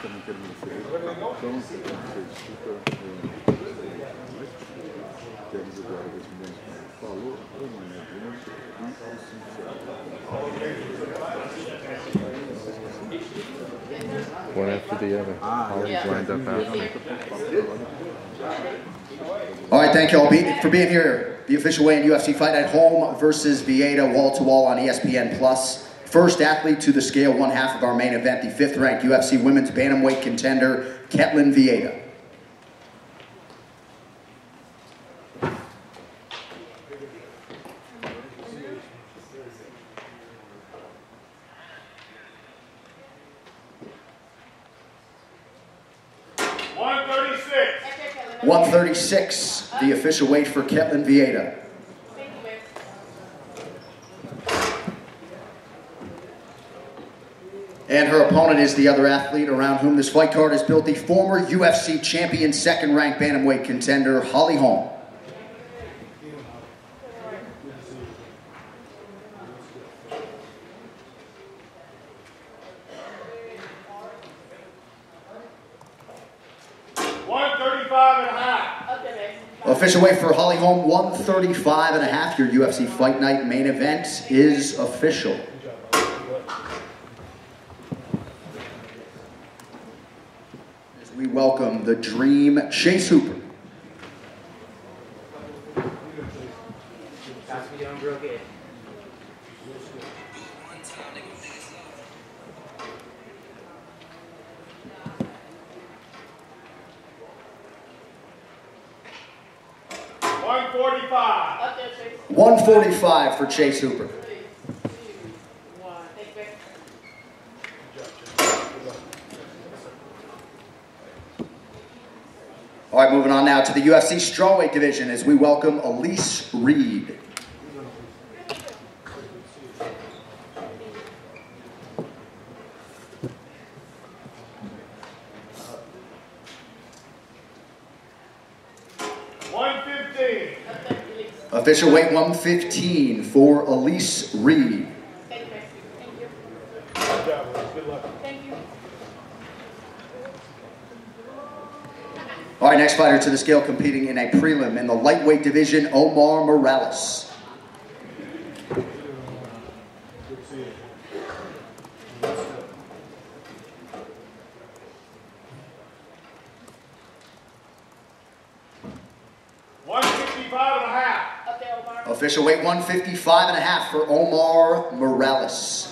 também quero merecer. Então, você desculpa, temos agora as meninas que falou, one after the other. Always lined up after. All right, thank you all for being here. The official weigh-in UFC fight at Holm versus Vieira, wall-to-wall on ESPN+. First athlete to the scale, one half of our main event, the 5th-ranked UFC women's bantamweight contender, Ketlen Vieira. $136. 136, the official weight for Ketlen Vieira. And her opponent is the other athlete around whom this fight card is built, the former UFC champion, 2nd-ranked bantamweight contender, Holm. Official weight for Holm, 135.5. Your UFC Fight Night main event is official. As we welcome the Dream, Chase Hooper. $145. 145 for Chase Hooper. All right, moving on now to the UFC strawweight division as we welcome Elise Reed. Official weight 115 for Elise Reed. Thank you. Good luck. Thank you. All right, next fighter to the scale competing in a prelim in the lightweight division, Omar Morales. Official weight 155.5 for Omar Morales.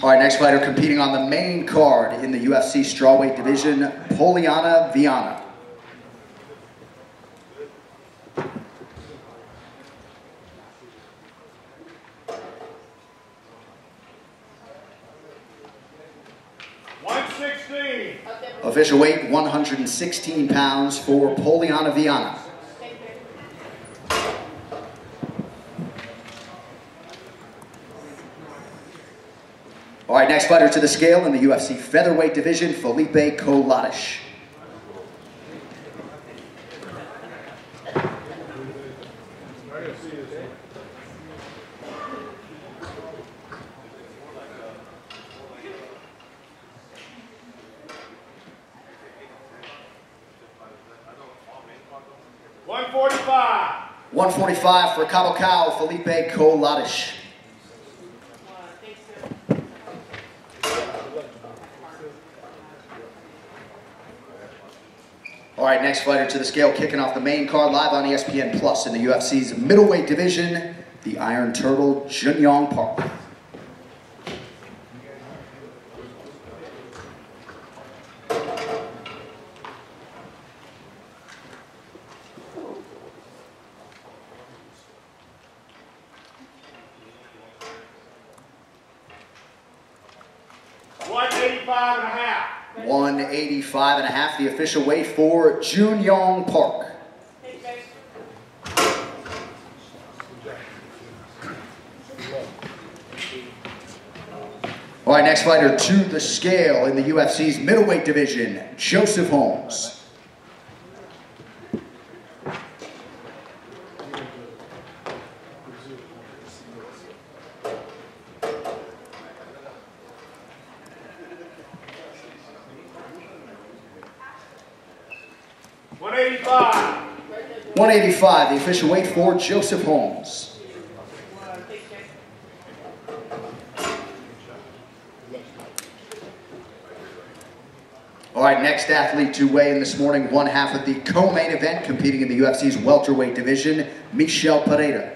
All right, next fighter competing on the main card in the UFC strawweight division, Poliana Vieira. Official weight 116 pounds for Poliana Vieira. All right, next fighter to the scale in the UFC featherweight division, Felipe Koladish. $145 for Cabo Cao, Felipe Koladish. All right, next fighter to the scale, kicking off the main card live on ESPN Plus in the UFC's middleweight division, the Iron Turtle, Junyong Park. $185.5, the official weight for Junyong Park. All right, next fighter to the scale in the UFC's middleweight division, Joseph Holmes. 185. 185, the official weight for Joseph Holmes. All right, next athlete to weigh in this morning, one half of the co-main event, competing in the UFC's welterweight division, Michel Pereira.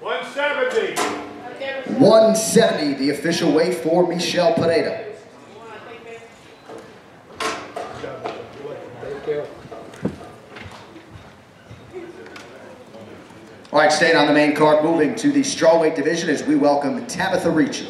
$170. 170, the official weight for Michel Pereira. All right, staying on the main card, moving to the strawweight division as we welcome Tabitha Ricci.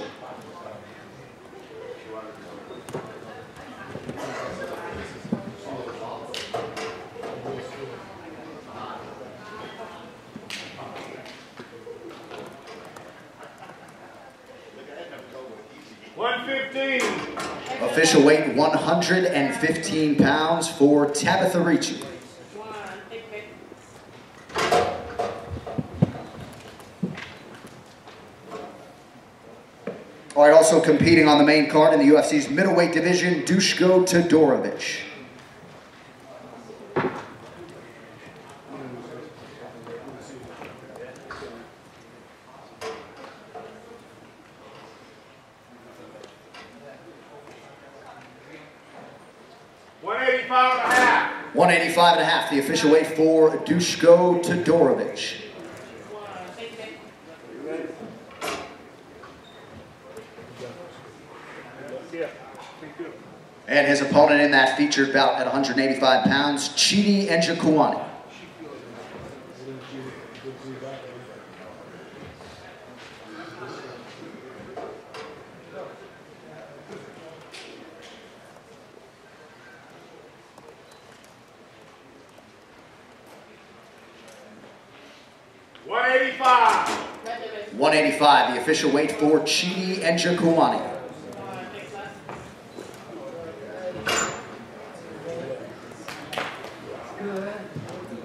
Official weight 115 pounds for Tabitha Ricci. All right, also competing on the main card in the UFC's middleweight division, Duško Todorovic. $185.5, the official weight for Duško Todorovic. And his opponent in that featured bout at 185 pounds, Chidi Njokuani. $185, the official weight for Chidi Njokuani.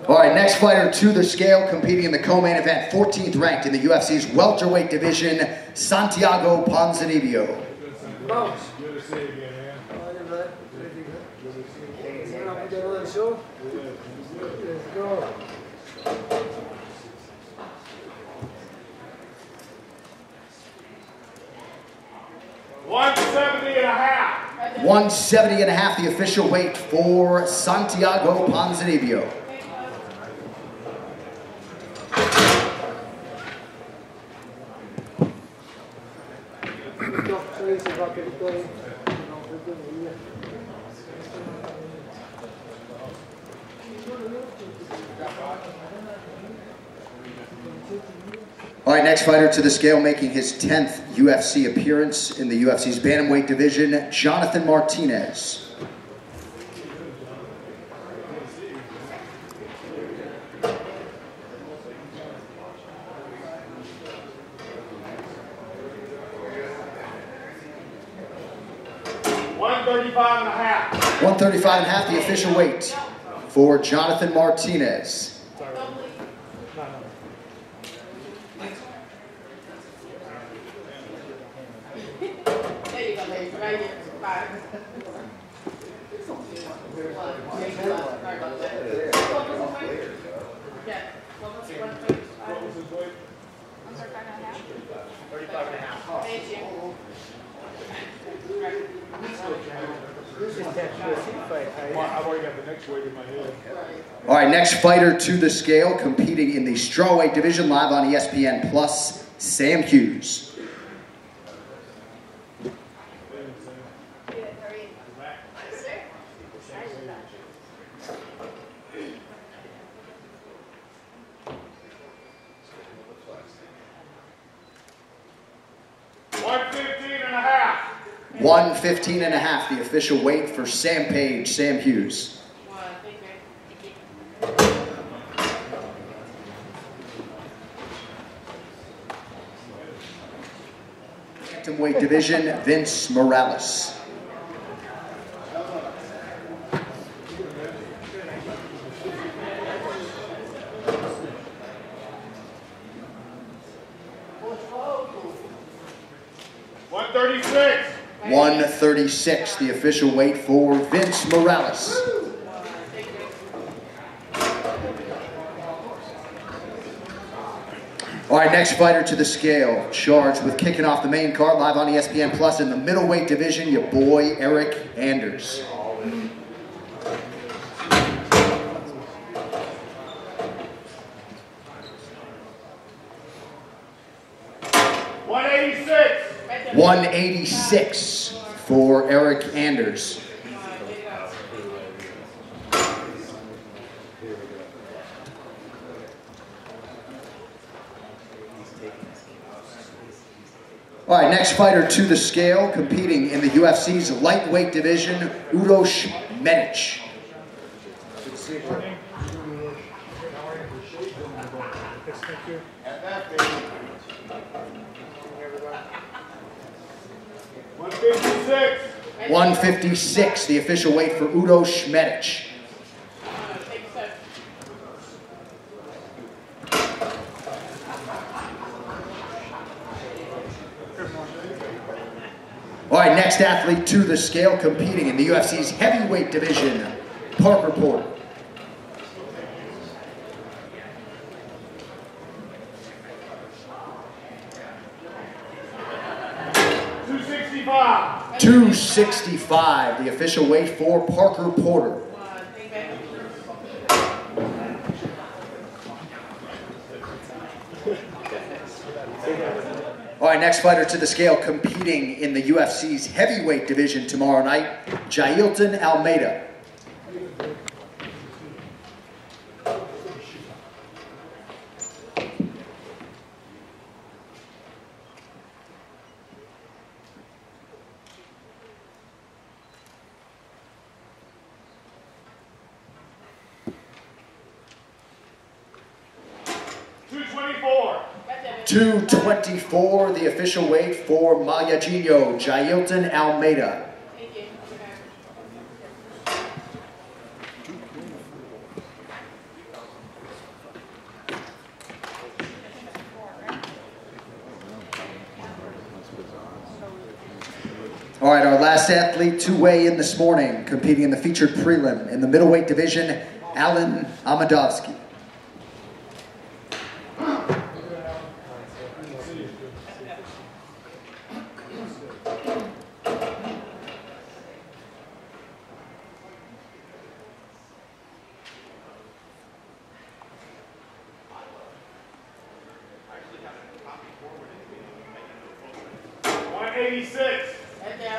All right, next fighter to the scale, competing in the co-main event, 14th ranked in the UFC's welterweight division, Santiago Ponzinibbio. Good to see you again, man. Let's go. 170.5. 170.5, the official weight for Santiago Ponzinibbio. All right, next fighter to the scale, making his 10th UFC appearance in the UFC's bantamweight division, Jonathan Martinez. $135.5. 135.5, the official weight for Jonathan Martinez. Right here. Bye. Yeah. What was his weight? 35.5. Thank you. I've already got the next weight in my head. All right, next fighter to the scale, competing in the strawweight division, live on ESPN Plus, Sam Hughes. $115.5, the official weight for Sam Page, Sam Hughes. Bantamweight division, Vince Morales. 136. 136, the official weight for Vince Morales. All right, next fighter to the scale, charged with kicking off the main card live on ESPN Plus in the middleweight division, your boy Eric Anders. $186. 186 for Eric Anders. All right, next fighter to the scale, competing in the UFC's lightweight division, Uros Medic. 156, the official weight for Uros Medic. All right, next athlete to the scale, competing in the UFC's heavyweight division, Parker Porter. 265, the official weight for Parker Porter. All right, next fighter to the scale, competing in the UFC's heavyweight division tomorrow night, Jailton Almeida. $224, the official weight for Mayagino, Jailton Almeida. Thank you. All right, our last athlete to weigh in this morning, competing in the featured prelim in the middleweight division, Alan Amadovsky.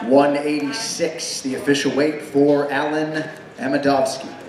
$186, the official weight for Alan Amadovsky.